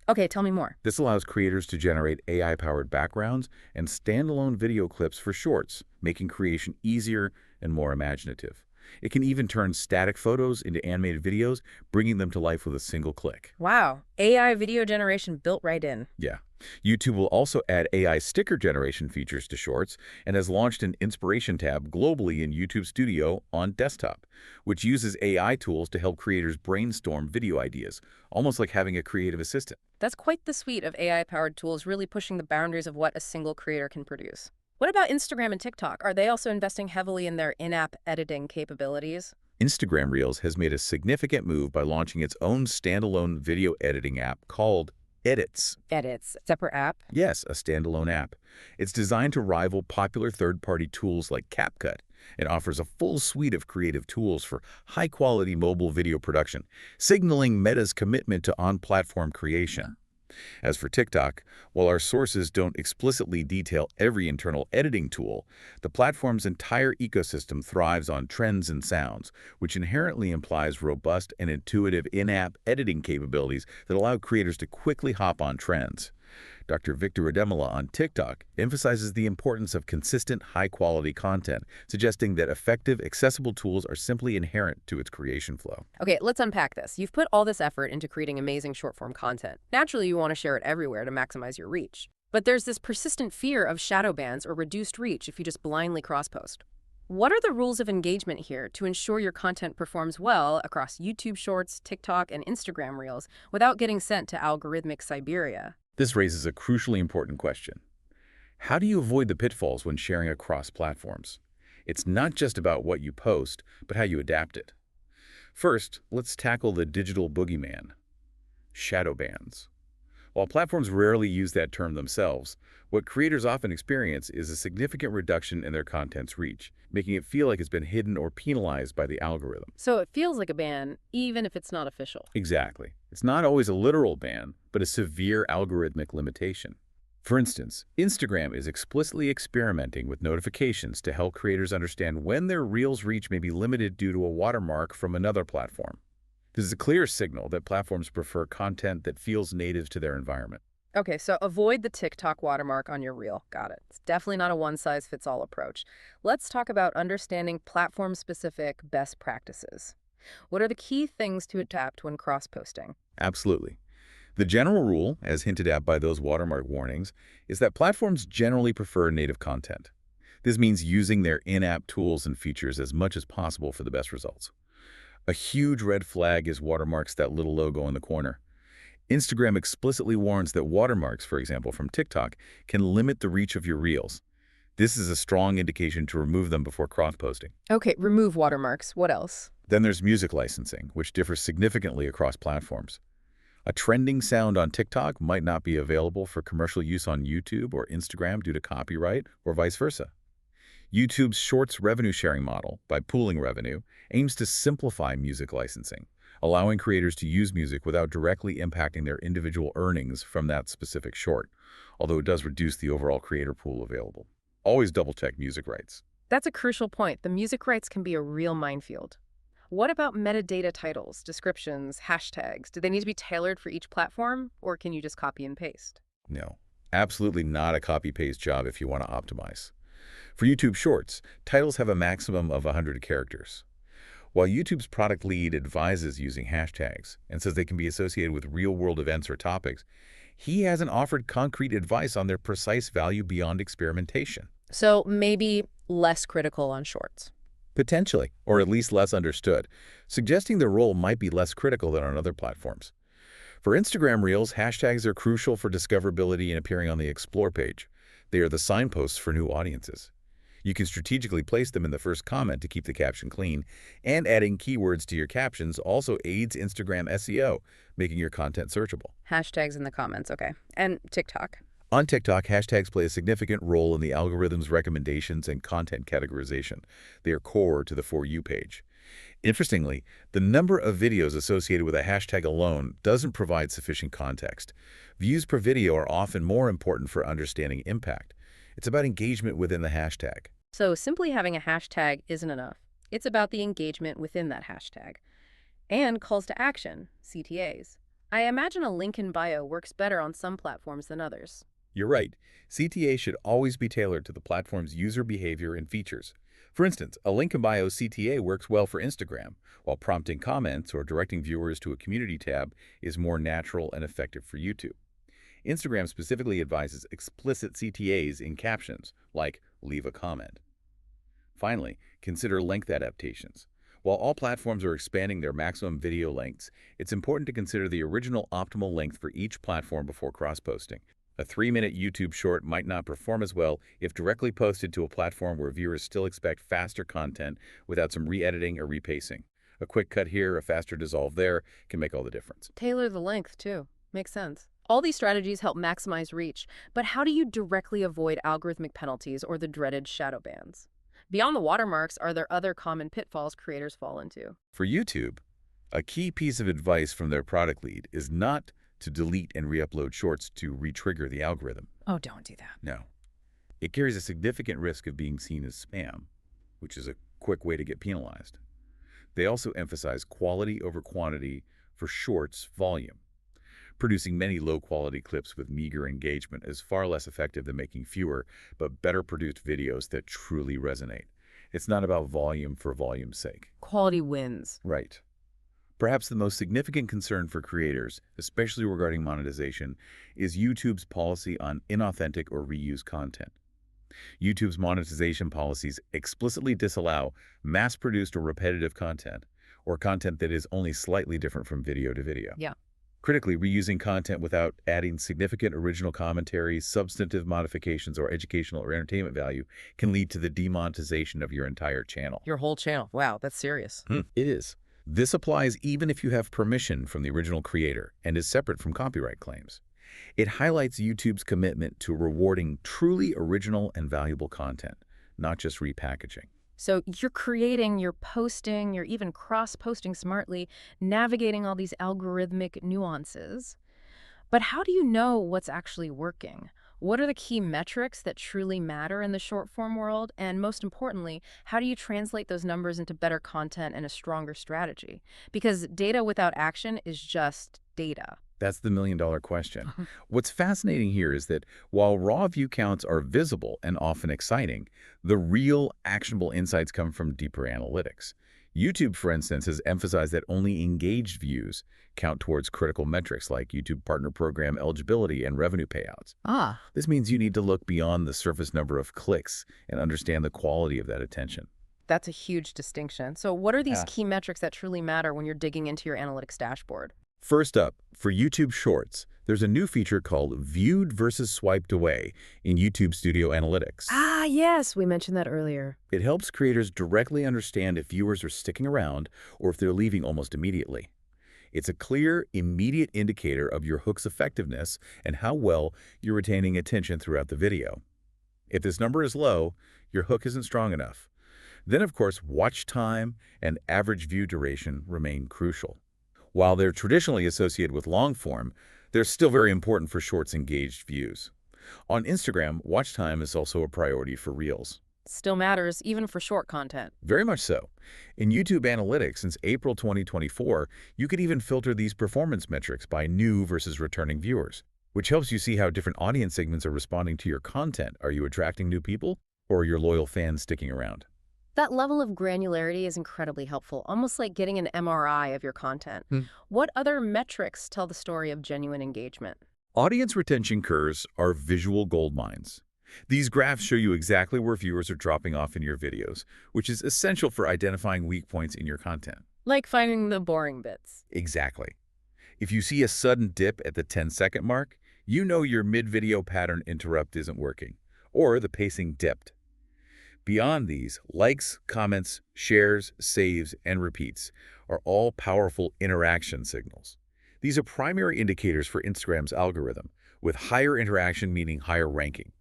Okay, tell me more. This allows creators to generate AI-powered backgrounds and standalone video clips for Shorts, making creation easier and more imaginative. It can even turn static photos into animated videos, bringing them to life with a single click. Wow. AI video generation built right in. Yeah. YouTube will also add AI sticker generation features to Shorts and has launched an inspiration tab globally in YouTube Studio on desktop, which uses AI tools to help creators brainstorm video ideas, almost like having a creative assistant. That's quite the suite of AI-powered tools really pushing the boundaries of what a single creator can produce. What about Instagram and TikTok? Are they also investing heavily in their in-app editing capabilities? Instagram Reels has made a significant move by launching its own standalone video editing app called Edits. Edits. Separate app? Yes, a standalone app. It's designed to rival popular third-party tools like CapCut and offers a full suite of creative tools for high-quality mobile video production, signaling Meta's commitment to on-platform creation. As for TikTok, while our sources don't explicitly detail every internal editing tool, the platform's entire ecosystem thrives on trends and sounds, which inherently implies robust and intuitive in-app editing capabilities that allow creators to quickly hop on trends. Dr. Victor Ademola on TikTok emphasizes the importance of consistent, high-quality content, suggesting that effective, accessible tools are simply inherent to its creation flow. Okay, let's unpack this. You've put all this effort into creating amazing short-form content. Naturally, you want to share it everywhere to maximize your reach. But there's this persistent fear of shadow bans or reduced reach if you just blindly cross-post. What are the rules of engagement here to ensure your content performs well across YouTube Shorts, TikTok, and Instagram Reels without getting sent to algorithmic Siberia? This raises a crucially important question. How do you avoid the pitfalls when sharing across platforms? It's not just about what you post, but how you adapt it. First, let's tackle the digital boogeyman, shadow bans. While platforms rarely use that term themselves, what creators often experience is a significant reduction in their content's reach, making it feel like it's been hidden or penalized by the algorithm. So it feels like a ban, even if it's not official. Exactly. It's not always a literal ban, but a severe algorithmic limitation. For instance, Instagram is explicitly experimenting with notifications to help creators understand when their Reels reach may be limited due to a watermark from another platform. This is a clear signal that platforms prefer content that feels native to their environment. Okay, so avoid the TikTok watermark on your reel. Got it. It's definitely not a one-size-fits-all approach. Let's talk about understanding platform-specific best practices. What are the key things to adapt when cross-posting? Absolutely. The general rule, as hinted at by those watermark warnings, is that platforms generally prefer native content. This means using their in-app tools and features as much as possible for the best results. A huge red flag is watermarks, that little logo in the corner. Instagram explicitly warns that watermarks, for example, from TikTok, can limit the reach of your Reels. This is a strong indication to remove them before cross-posting. Okay, remove watermarks. What else? Then there's music licensing, which differs significantly across platforms. A trending sound on TikTok might not be available for commercial use on YouTube or Instagram due to copyright, or vice versa. YouTube's Shorts revenue sharing model, by pooling revenue, aims to simplify music licensing, allowing creators to use music without directly impacting their individual earnings from that specific short, although it does reduce the overall creator pool available. Always double-check music rights. That's a crucial point. The music rights can be a real minefield. What about metadata titles, descriptions, hashtags? Do they need to be tailored for each platform, or can you just copy and paste? No, absolutely not a copy-paste job if you want to optimize. For YouTube Shorts, titles have a maximum of 100 characters. While YouTube's product lead advises using hashtags and says they can be associated with real-world events or topics, he hasn't offered concrete advice on their precise value beyond experimentation. So maybe less critical on Shorts. Potentially, or at least less understood, suggesting their role might be less critical than on other platforms. For Instagram Reels, hashtags are crucial for discoverability and appearing on the Explore page. They are the signposts for new audiences. You can strategically place them in the first comment to keep the caption clean, and adding keywords to your captions also aids Instagram SEO, making your content searchable. Hashtags in the comments, okay. And TikTok. On TikTok, hashtags play a significant role in the algorithm's recommendations and content categorization. They are core to the For You page. Interestingly, the number of videos associated with a hashtag alone doesn't provide sufficient context. Views per video are often more important for understanding impact. It's about engagement within the hashtag. So simply having a hashtag isn't enough. It's about the engagement within that hashtag. And calls to action, CTAs. I imagine a link in bio works better on some platforms than others. You're right. CTA should always be tailored to the platform's user behavior and features. For instance, a link in bio CTA works well for Instagram, while prompting comments or directing viewers to a community tab is more natural and effective for YouTube. Instagram specifically advises explicit CTAs in captions, like leave a comment. Finally, consider length adaptations. While all platforms are expanding their maximum video lengths, it's important to consider the original optimal length for each platform before cross-posting. A 3-minute YouTube short might not perform as well if directly posted to a platform where viewers still expect faster content without some re-editing or repacing. A quick cut here, a faster dissolve there can make all the difference. Tailor the length, too. Makes sense. All these strategies help maximize reach, but how do you directly avoid algorithmic penalties or the dreaded shadow bans? Beyond the watermarks, are there other common pitfalls creators fall into? For YouTube, a key piece of advice from their product lead is not to delete and re-upload shorts to re-trigger the algorithm. Oh, don't do that. No. It carries a significant risk of being seen as spam, which is a quick way to get penalized. They also emphasize quality over quantity for shorts volume. Producing many low-quality clips with meager engagement is far less effective than making fewer, but better produced videos that truly resonate. It's not about volume for volume's sake. Quality wins. Right. Perhaps the most significant concern for creators, especially regarding monetization, is YouTube's policy on inauthentic or reused content. YouTube's monetization policies explicitly disallow mass-produced or repetitive content, or content that is only slightly different from video to video. Yeah. Critically, reusing content without adding significant original commentary, substantive modifications, or educational or entertainment value can lead to the demonetization of your entire channel. Your whole channel. Wow, that's serious. It is. This applies even if you have permission from the original creator and is separate from copyright claims. It highlights YouTube's commitment to rewarding truly original and valuable content, not just repackaging. So you're creating, you're posting, you're even cross-posting smartly, navigating all these algorithmic nuances. But how do you know what's actually working? What are the key metrics that truly matter in the short-form world? And most importantly, how do you translate those numbers into better content and a stronger strategy? Because data without action is just data. That's the million-dollar question. What's fascinating here is that while raw view counts are visible and often exciting, the real actionable insights come from deeper analytics. YouTube, for instance, has emphasized that only engaged views count towards critical metrics like YouTube Partner Program eligibility and revenue payouts. This means you need to look beyond the surface number of clicks and understand the quality of that attention. That's a huge distinction. So what are these key metrics that truly matter when you're digging into your analytics dashboard? First up, for YouTube Shorts, there's a new feature called Viewed versus Swiped Away in YouTube Studio Analytics. Yes, we mentioned that earlier. It helps creators directly understand if viewers are sticking around or if they're leaving almost immediately. It's a clear, immediate indicator of your hook's effectiveness and how well you're retaining attention throughout the video. If this number is low, your hook isn't strong enough. Then, of course, watch time and average view duration remain crucial. While they're traditionally associated with long form, they're still very important for Shorts engaged views. On Instagram, watch time is also a priority for Reels. Still matters, even for short content. Very much so. In YouTube Analytics since April 2024, you could even filter these performance metrics by new versus returning viewers, which helps you see how different audience segments are responding to your content. Are you attracting new people, or are your loyal fans sticking around? That level of granularity is incredibly helpful, almost like getting an MRI of your content. What other metrics tell the story of genuine engagement? Audience retention curves are visual gold mines. These graphs show you exactly where viewers are dropping off in your videos, which is essential for identifying weak points in your content. Like finding the boring bits. Exactly. If you see a sudden dip at the 10-second mark, you know your mid-video pattern interrupt isn't working, or the pacing dipped. Beyond these, likes, comments, shares, saves, and repeats are all powerful interaction signals. These are primary indicators for Instagram's algorithm, with higher interaction meaning higher ranking.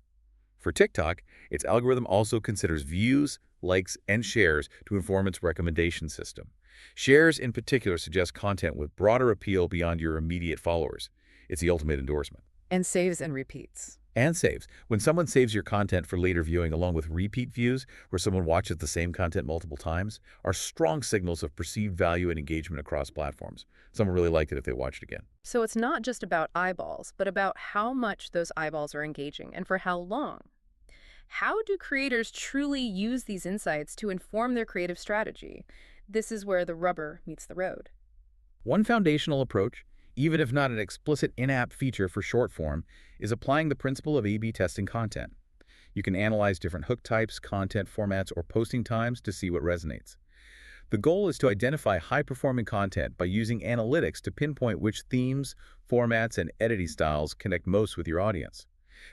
For TikTok, its algorithm also considers views, likes, and shares to inform its recommendation system. Shares in particular suggest content with broader appeal beyond your immediate followers. It's the ultimate endorsement. And saves and repeats. And saves. When someone saves your content for later viewing along with repeat views, where someone watches the same content multiple times, are strong signals of perceived value and engagement across platforms. Someone really liked it if they watched again. So it's not just about eyeballs, but about how much those eyeballs are engaging and for how long. How do creators truly use these insights to inform their creative strategy? This is where the rubber meets the road. One foundational approach, even if not an explicit in-app feature for short form, is applying the principle of A/B testing content. You can analyze different hook types, content formats, or posting times to see what resonates. The goal is to identify high-performing content by using analytics to pinpoint which themes, formats, and editing styles connect most with your audience.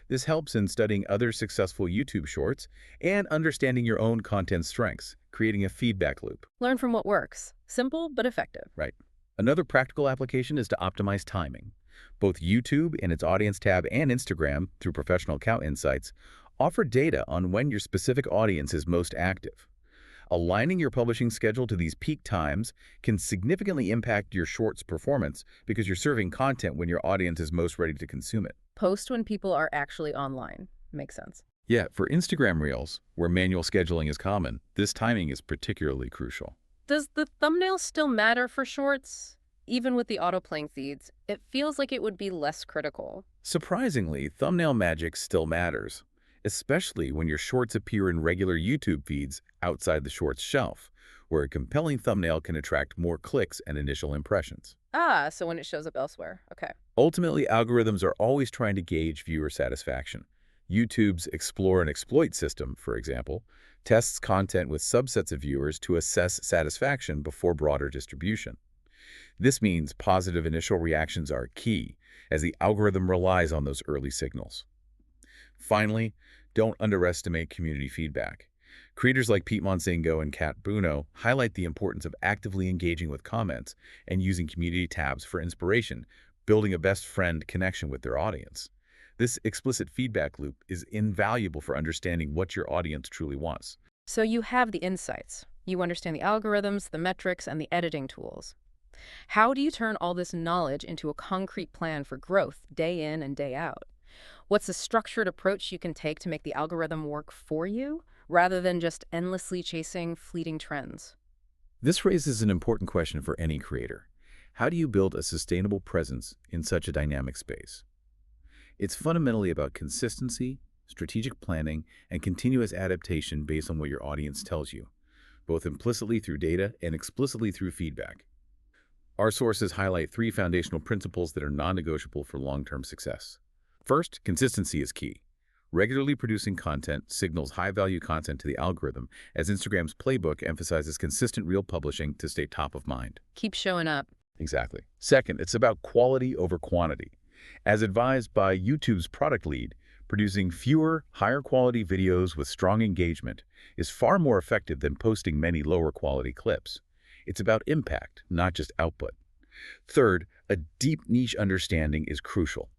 This helps in studying other successful YouTube shorts and understanding your own content strengths, creating a feedback loop. Learn from what works. Simple but effective. Right. Another practical application is to optimize timing. Both YouTube in its Audience tab and Instagram, through Professional Account Insights, offer data on when your specific audience is most active. Aligning your publishing schedule to these peak times can significantly impact your short's performance because you're serving content when your audience is most ready to consume it. Post when people are actually online. Makes sense. Yeah, for Instagram Reels, where manual scheduling is common, this timing is particularly crucial. Does the thumbnail still matter for shorts? Even with the autoplaying feeds, it feels like it would be less critical. Surprisingly, thumbnail magic still matters, especially when your shorts appear in regular YouTube feeds outside the shorts shelf, where a compelling thumbnail can attract more clicks and initial impressions. Ah, so when it shows up elsewhere. Okay. Ultimately, algorithms are always trying to gauge viewer satisfaction. YouTube's Explore and Exploit system, for example, tests content with subsets of viewers to assess satisfaction before broader distribution. This means positive initial reactions are key, as the algorithm relies on those early signals. Finally, don't underestimate community feedback. Creators like Pete Monsingo and Kat Bruno highlight the importance of actively engaging with comments and using community tabs for inspiration, building a best friend connection with their audience. This explicit feedback loop is invaluable for understanding what your audience truly wants. So you have the insights. You understand the algorithms, the metrics, and the editing tools. How do you turn all this knowledge into a concrete plan for growth day in and day out? What's a structured approach you can take to make the algorithm work for you, rather than just endlessly chasing fleeting trends? This raises an important question for any creator. How do you build a sustainable presence in such a dynamic space? It's fundamentally about consistency, strategic planning, and continuous adaptation based on what your audience tells you, both implicitly through data and explicitly through feedback. Our sources highlight 3 foundational principles that are non-negotiable for long-term success. First, consistency is key. Regularly producing content signals high-value content to the algorithm, as Instagram's playbook emphasizes consistent reel publishing to stay top of mind. Keep showing up. Exactly. Second, it's about quality over quantity. As advised by YouTube's product lead, producing fewer, higher-quality videos with strong engagement is far more effective than posting many lower-quality clips. It's about impact, not just output. Third, a deep niche understanding is crucial.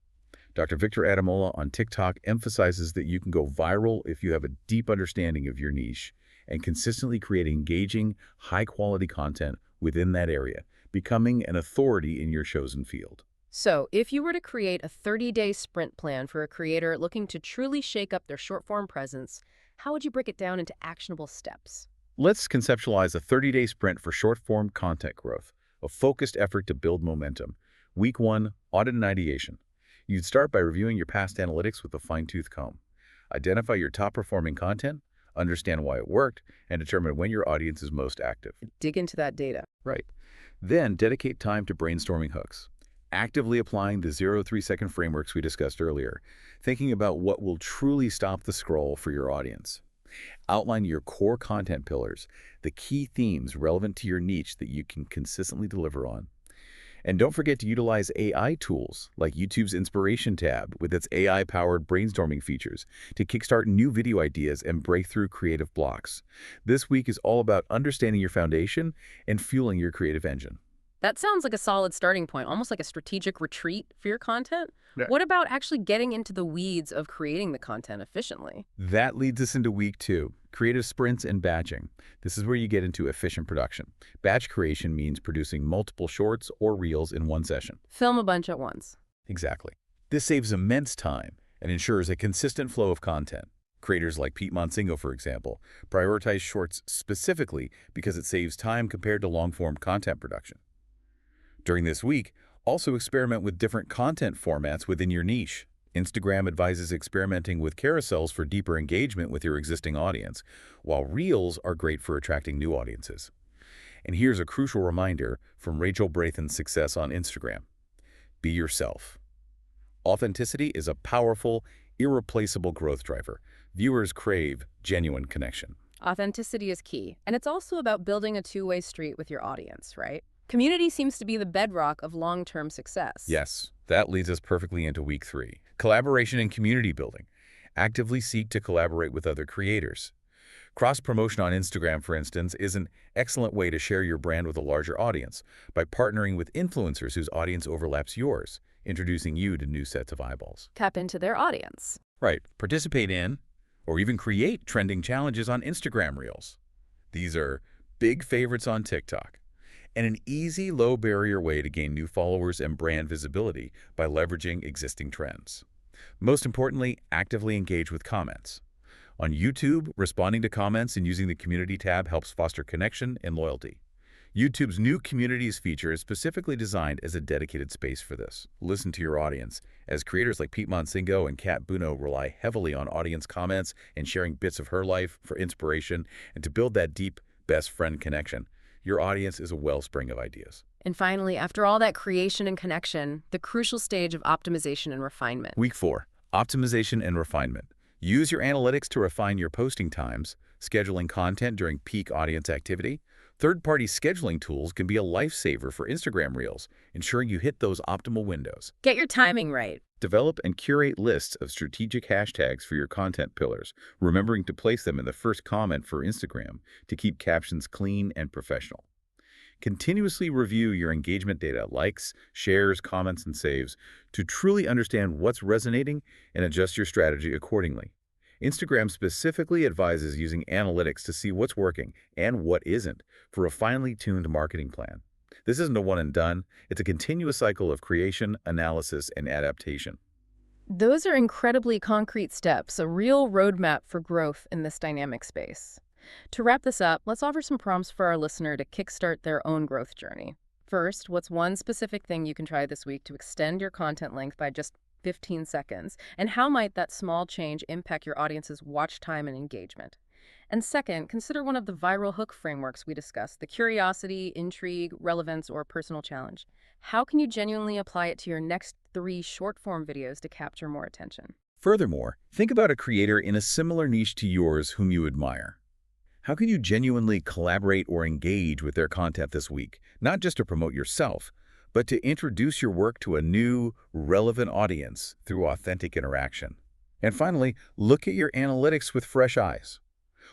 Dr. Victor Adamola on TikTok emphasizes that you can go viral if you have a deep understanding of your niche and consistently create engaging, high-quality content within that area, becoming an authority in your chosen field. So, if you were to create a 30-day sprint plan for a creator looking to truly shake up their short-form presence, how would you break it down into actionable steps? Let's conceptualize a 30-day sprint for short-form content growth, a focused effort to build momentum. Week 1, audit and ideation. You'd start by reviewing your past analytics with a fine-tooth comb. Identify your top-performing content, understand why it worked, and determine when your audience is most active. Dig into that data. Right. Then dedicate time to brainstorming hooks, actively applying the 0 to 3 second frameworks we discussed earlier, thinking about what will truly stop the scroll for your audience. Outline your core content pillars, the key themes relevant to your niche that you can consistently deliver on. And don't forget to utilize AI tools like YouTube's Inspiration tab with its AI-powered brainstorming features to kickstart new video ideas and break through creative blocks. This week is all about understanding your foundation and fueling your creative engine. That sounds like a solid starting point, almost like a strategic retreat for your content. Yeah. What about actually getting into the weeds of creating the content efficiently? That leads us into week 2, creative sprints and batching. This is where you get into efficient production. Batch creation means producing multiple shorts or reels in one session. Film a bunch at once. Exactly. This saves immense time and ensures a consistent flow of content. Creators like Pete Monsingo, for example, prioritize shorts specifically because it saves time compared to long-form content production. During this week, also experiment with different content formats within your niche. Instagram advises experimenting with carousels for deeper engagement with your existing audience, while Reels are great for attracting new audiences. And here's a crucial reminder from Rachel Brathen's success on Instagram. Be yourself. Authenticity is a powerful, irreplaceable growth driver. Viewers crave genuine connection. Authenticity is key, and it's also about building a two-way street with your audience, right? Community seems to be the bedrock of long-term success. Yes, that leads us perfectly into week 3. Collaboration and community building. Actively seek to collaborate with other creators. Cross-promotion on Instagram, for instance, is an excellent way to share your brand with a larger audience by partnering with influencers whose audience overlaps yours, introducing you to new sets of eyeballs. Tap into their audience. Right. Participate in, or even create trending challenges on Instagram Reels. These are big favorites on TikTok, and an easy, low-barrier way to gain new followers and brand visibility by leveraging existing trends. Most importantly, actively engage with comments. On YouTube, responding to comments and using the Community tab helps foster connection and loyalty. YouTube's new Communities feature is specifically designed as a dedicated space for this. Listen to your audience, as creators like Pete Monsingo and Kat Buno rely heavily on audience comments and sharing bits of her life for inspiration and to build that deep best friend connection. Your audience is a wellspring of ideas. And finally, after all that creation and connection, the crucial stage of optimization and refinement. Week 4, optimization and refinement. Use your analytics to refine your posting times, scheduling content during peak audience activity. Third-party scheduling tools can be a lifesaver for Instagram Reels, ensuring you hit those optimal windows. Get your timing right. Develop and curate lists of strategic hashtags for your content pillars, remembering to place them in the first comment for Instagram to keep captions clean and professional. Continuously review your engagement data, likes, shares, comments, and saves to truly understand what's resonating and adjust your strategy accordingly. Instagram specifically advises using analytics to see what's working and what isn't for a finely tuned marketing plan. This isn't a one and done. It's a continuous cycle of creation, analysis, and adaptation. Those are incredibly concrete steps, a real roadmap for growth in this dynamic space. To wrap this up, let's offer some prompts for our listener to kickstart their own growth journey. First, what's one specific thing you can try this week to extend your content length by just 15 seconds? And how might that small change impact your audience's watch time and engagement? And second, consider one of the viral hook frameworks we discussed, the curiosity, intrigue, relevance, or personal challenge. How can you genuinely apply it to your next 3 short-form videos to capture more attention? Furthermore, think about a creator in a similar niche to yours whom you admire. How can you genuinely collaborate or engage with their content this week, not just to promote yourself, but to introduce your work to a new, relevant audience through authentic interaction? And finally, look at your analytics with fresh eyes.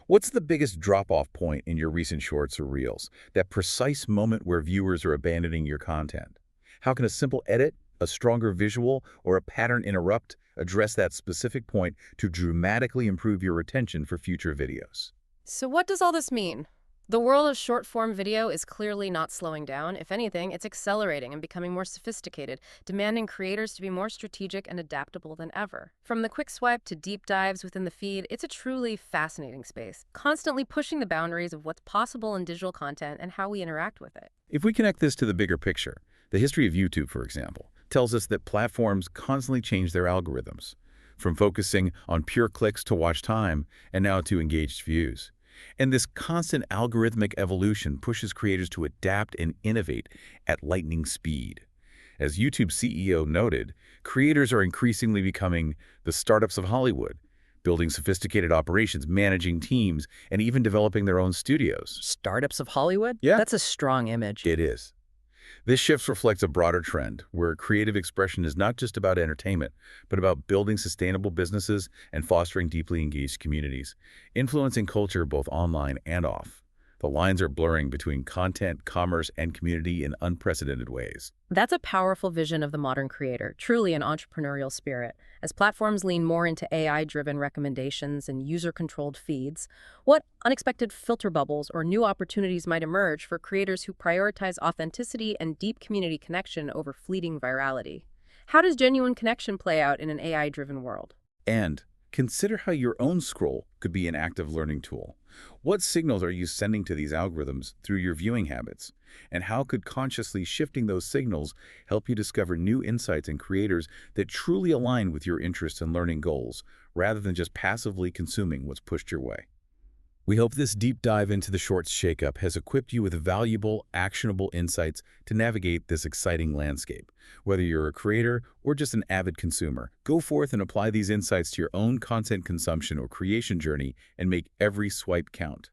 What's the biggest drop-off point in your recent shorts or reels? That precise moment where viewers are abandoning your content? How can a simple edit, a stronger visual, or a pattern interrupt address that specific point to dramatically improve your retention for future videos? So what does all this mean? The world of short-form video is clearly not slowing down. If anything, it's accelerating and becoming more sophisticated, demanding creators to be more strategic and adaptable than ever. From the quick swipe to deep dives within the feed, it's a truly fascinating space, constantly pushing the boundaries of what's possible in digital content and how we interact with it. If we connect this to the bigger picture, the history of YouTube, for example, tells us that platforms constantly change their algorithms. from focusing on pure clicks to watch time, and now to engaged views. And this constant algorithmic evolution pushes creators to adapt and innovate at lightning speed. As YouTube CEO noted, creators are increasingly becoming the startups of Hollywood, building sophisticated operations, managing teams, and even developing their own studios. Startups of Hollywood? Yeah, That's a strong image. it is. This shift reflects a broader trend where creative expression is not just about entertainment, but about building sustainable businesses and fostering deeply engaged communities, influencing culture both online and off. The lines are blurring between content, commerce, and community in unprecedented ways. That's a powerful vision of the modern creator, truly an entrepreneurial spirit. As platforms lean more into AI-driven recommendations and user-controlled feeds, what unexpected filter bubbles or new opportunities might emerge for creators who prioritize authenticity and deep community connection over fleeting virality? How does genuine connection play out in an AI-driven world? And consider how your own scroll could be an active learning tool. What signals are you sending to these algorithms through your viewing habits? And how could consciously shifting those signals help you discover new insights and creators that truly align with your interests and learning goals, rather than just passively consuming what's pushed your way? We hope this deep dive into the Shorts shakeup has equipped you with valuable, actionable insights to navigate this exciting landscape. Whether you're a creator or just an avid consumer, go forth and apply these insights to your own content consumption or creation journey and make every swipe count.